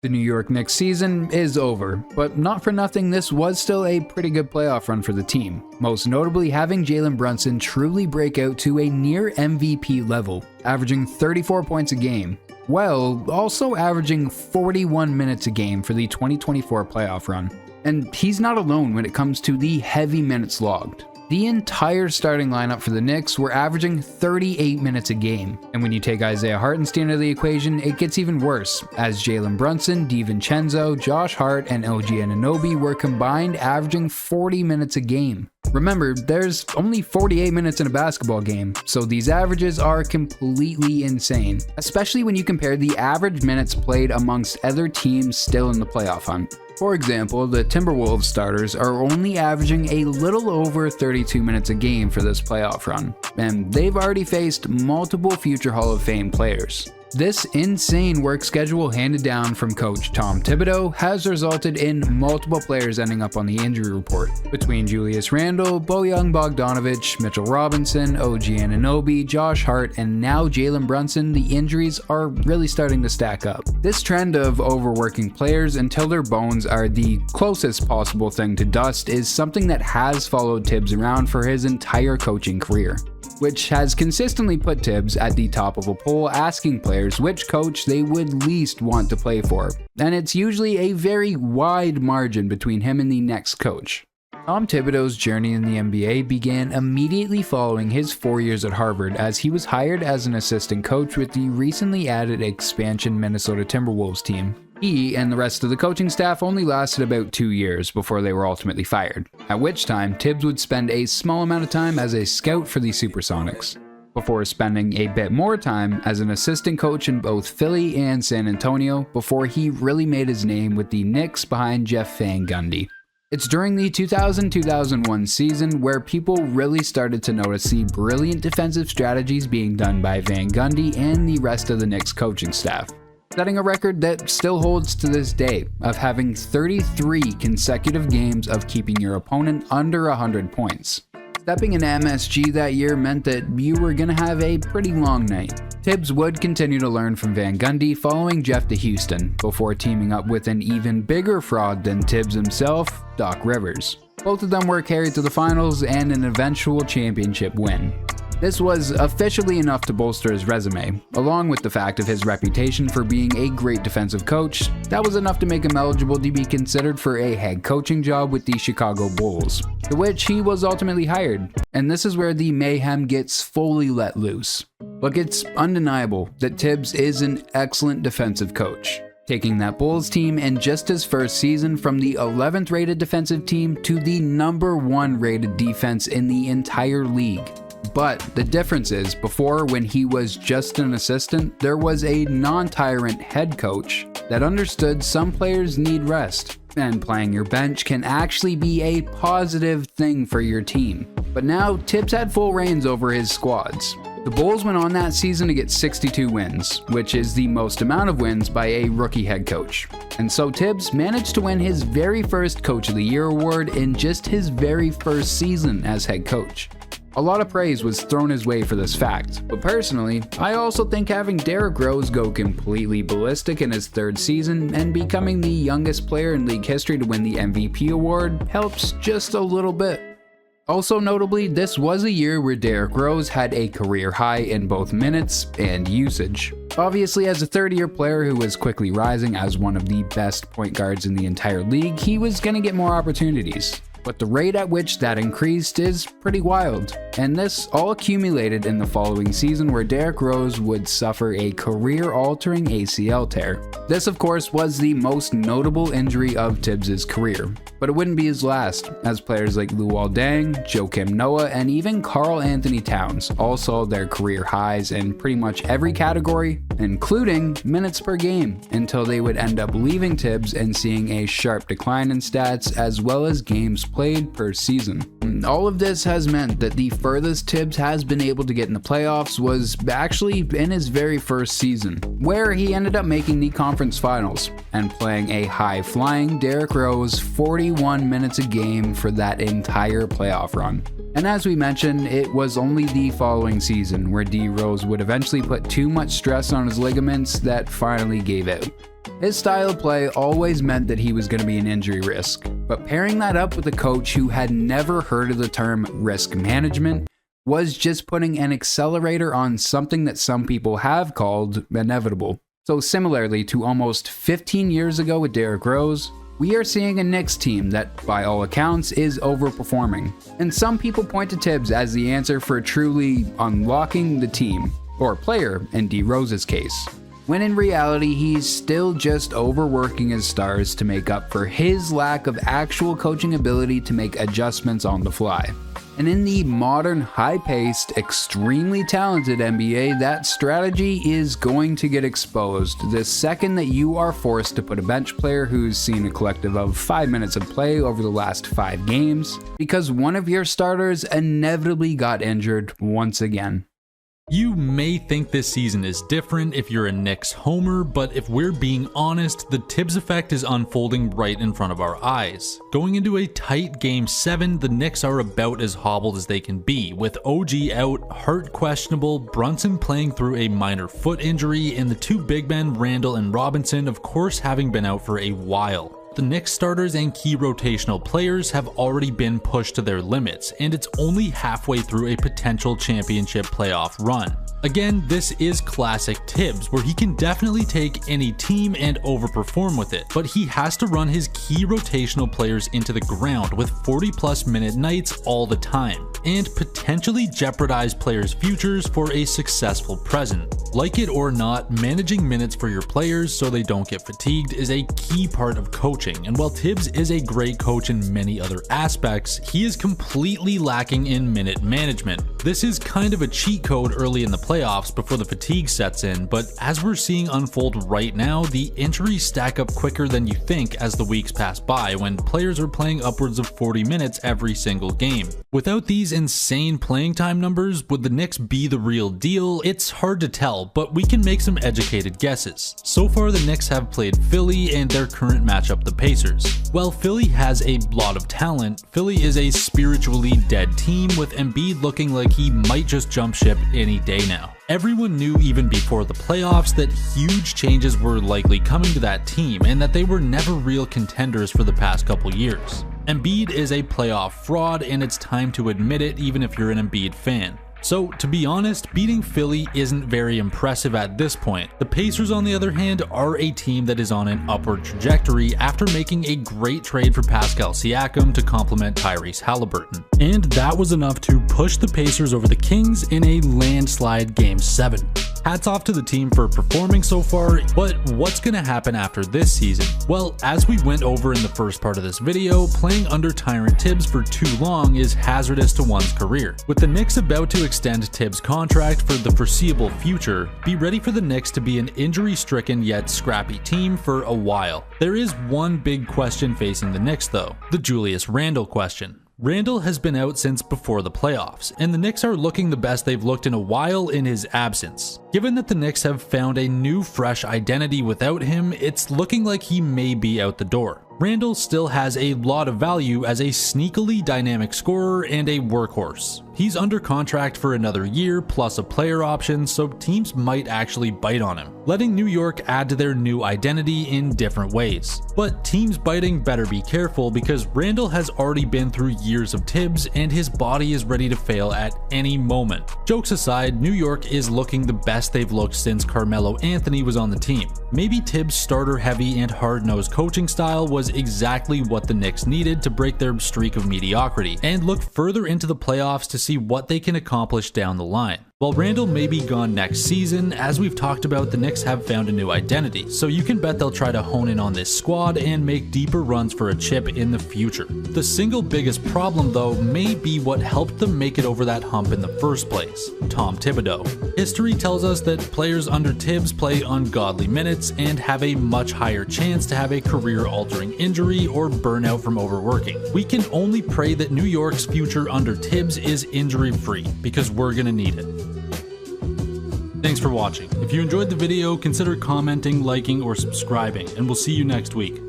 The New York Knicks season is over, but not for nothing, this was still a pretty good playoff run for the team, most notably having Jalen Brunson truly break out to a near MVP level, averaging 34 points a game, while also averaging 41 minutes a game for the 2024 playoff run. And he's not alone when it comes to the heavy minutes logged. The entire starting lineup for the Knicks were averaging 38 minutes a game, and when you take Isaiah Hartenstein out of the equation, it gets even worse, as Jalen Brunson, DiVincenzo, Josh Hart, and OG Anunoby were combined averaging 40 minutes a game. Remember, there's only 48 minutes in a basketball game, so these averages are completely insane, especially when you compare the average minutes played amongst other teams still in the playoff hunt. For example, the Timberwolves starters are only averaging a little over 32 minutes a game for this playoff run, and they've already faced multiple future Hall of Fame players. This insane work schedule handed down from coach Tom Thibodeau has resulted in multiple players ending up on the injury report. Between Julius Randle, Bojan Bogdanovic, Mitchell Robinson, OG Anunoby, Josh Hart, and now Jalen Brunson, the injuries are really starting to stack up. This trend of overworking players until their bones are the closest possible thing to dust is something that has followed Tibbs around for his entire coaching career, which has consistently put Tibbs at the top of a poll asking players which coach they would least want to play for, and it's usually a very wide margin between him and the next coach. Tom Thibodeau's journey in the NBA began immediately following his 4 years at Harvard, as he was hired as an assistant coach with the recently added expansion Minnesota Timberwolves team. He and the rest of the coaching staff only lasted about 2 years before they were ultimately fired, at which time Tibbs would spend a small amount of time as a scout for the Supersonics, before spending a bit more time as an assistant coach in both Philly and San Antonio before he really made his name with the Knicks behind Jeff Van Gundy. It's during the 2000-2001 season where people really started to notice the brilliant defensive strategies being done by Van Gundy and the rest of the Knicks coaching staff, setting a record that still holds to this day of having 33 consecutive games of keeping your opponent under 100 points. Stepping in MSG that year meant that you were going to have a pretty long night. Tibbs would continue to learn from Van Gundy, following Jeff to Houston, before teaming up with an even bigger fraud than Tibbs himself, Doc Rivers. Both of them were carried to the finals and an eventual championship win. This was officially enough to bolster his resume, along with the fact of his reputation for being a great defensive coach. That was enough to make him eligible to be considered for a head coaching job with the Chicago Bulls, to which he was ultimately hired. And this is where the mayhem gets fully let loose. Look, it's undeniable that Tibbs is an excellent defensive coach, taking that Bulls team in just his first season from the 11th rated defensive team to the number 1 rated defense in the entire league. But the difference is, before, when he was just an assistant, there was a non-tyrant head coach that understood some players need rest, and playing your bench can actually be a positive thing for your team. But now, Tibbs had full reins over his squads. The Bulls went on that season to get 62 wins, which is the most amount of wins by a rookie head coach. And so Tibbs managed to win his very first Coach of the Year award in just his very first season as head coach. A lot of praise was thrown his way for this fact, but personally, I also think having Derrick Rose go completely ballistic in his third season and becoming the youngest player in league history to win the MVP award helps just a little bit. Also notably, this was a year where Derrick Rose had a career high in both minutes and usage. Obviously, as a third-year player who was quickly rising as one of the best point guards in the entire league, he was going to get more opportunities. But the rate at which that increased is pretty wild, and this all accumulated in the following season where Derrick Rose would suffer a career-altering ACL tear. This, of course, was the most notable injury of Tibbs' career, but it wouldn't be his last, as players like Luol Deng, Joakim Noah, and even Karl Anthony Towns all saw their career highs in pretty much every category, including minutes per game, until they would end up leaving Tibbs and seeing a sharp decline in stats as well as games played per season. All of this has meant that the furthest Tibbs has been able to get in the playoffs was actually in his very first season, where he ended up making the conference finals and playing a high-flying Derrick Rose 41 minutes a game for that entire playoff run. And as we mentioned, it was only the following season where D Rose would eventually put too much stress on his ligaments that finally gave out. His style of play always meant that he was going to be an injury risk, but pairing that up with a coach who had never heard of the term risk management was just putting an accelerator on something that some people have called inevitable. So similarly to almost 15 years ago with Derrick Rose, we are seeing a Knicks team that, by all accounts, is overperforming. And some people point to Tibbs as the answer for truly unlocking the team, or player in D Rose's case, when in reality he's still just overworking his stars to make up for his lack of actual coaching ability to make adjustments on the fly. And in the modern, high-paced, extremely talented NBA, that strategy is going to get exposed the second that you are forced to put a bench player who's seen a collective of 5 minutes of play over the last 5 games, because one of your starters inevitably got injured once again. You may think this season is different if you're a Knicks homer, but if we're being honest, the Tibbs effect is unfolding right in front of our eyes. Going into a tight Game 7, the Knicks are about as hobbled as they can be, with OG out, Hart questionable, Brunson playing through a minor foot injury, and the two big men, Randall and Robinson, of course having been out for a while. The Knicks starters and key rotational players have already been pushed to their limits, and it's only halfway through a potential championship playoff run. Again, this is classic Tibbs, where he can definitely take any team and overperform with it, but he has to run his key rotational players into the ground with 40+ minute nights all the time, and potentially jeopardize players' futures for a successful present. Like it or not, managing minutes for your players so they don't get fatigued is a key part of coaching, and while Tibbs is a great coach in many other aspects, he is completely lacking in minute management. This is kind of a cheat code early in the playoffs before the fatigue sets in, but as we're seeing unfold right now, the injuries stack up quicker than you think as the weeks pass by when players are playing upwards of 40 minutes every single game. Without these insane playing time numbers, would the Knicks be the real deal? It's hard to tell, but we can make some educated guesses. So far, the Knicks have played Philly and their current matchup, the Pacers. While Philly has a lot of talent, Philly is a spiritually dead team, with Embiid looking like he might just jump ship any day now. Everyone knew even before the playoffs that huge changes were likely coming to that team and that they were never real contenders for the past couple years. Embiid is a playoff fraud, and it's time to admit it even if you're an Embiid fan. So, to be honest, beating Philly isn't very impressive at this point. The Pacers, on the other hand, are a team that is on an upward trajectory after making a great trade for Pascal Siakam to complement Tyrese Halliburton. And that was enough to push the Pacers over the Kings in a landslide Game 7. Hats off to the team for performing so far, but what's going to happen after this season? Well, as we went over in the first part of this video, playing under Tyrant Tibbs for too long is hazardous to one's career. With the Knicks about to extend Tibbs' contract for the foreseeable future, be ready for the Knicks to be an injury-stricken yet scrappy team for a while. There is one big question facing the Knicks though, the Julius Randle question. Randall has been out since before the playoffs, and the Knicks are looking the best they've looked in a while in his absence. Given that the Knicks have found a new fresh identity without him, it's looking like he may be out the door. Randall still has a lot of value as a sneakily dynamic scorer and a workhorse. He's under contract for another year plus a player option, so teams might actually bite on him, letting New York add to their new identity in different ways. But teams biting better be careful, because Randall has already been through years of Tibbs and his body is ready to fail at any moment. Jokes aside, New York is looking the best they've looked since Carmelo Anthony was on the team. Maybe Tibbs' starter-heavy and hard-nosed coaching style was exactly what the Knicks needed to break their streak of mediocrity and look further into the playoffs to see what they can accomplish down the line. While Randall may be gone next season, as we've talked about, the Knicks have found a new identity, so you can bet they'll try to hone in on this squad and make deeper runs for a chip in the future. The single biggest problem though may be what helped them make it over that hump in the first place: Tom Thibodeau. History tells us that players under Tibbs play ungodly minutes and have a much higher chance to have a career-altering injury or burnout from overworking. We can only pray that New York's future under Tibbs is injury-free, because we're gonna need it. Thanks for watching. If you enjoyed the video, consider commenting, liking, or subscribing, and we'll see you next week.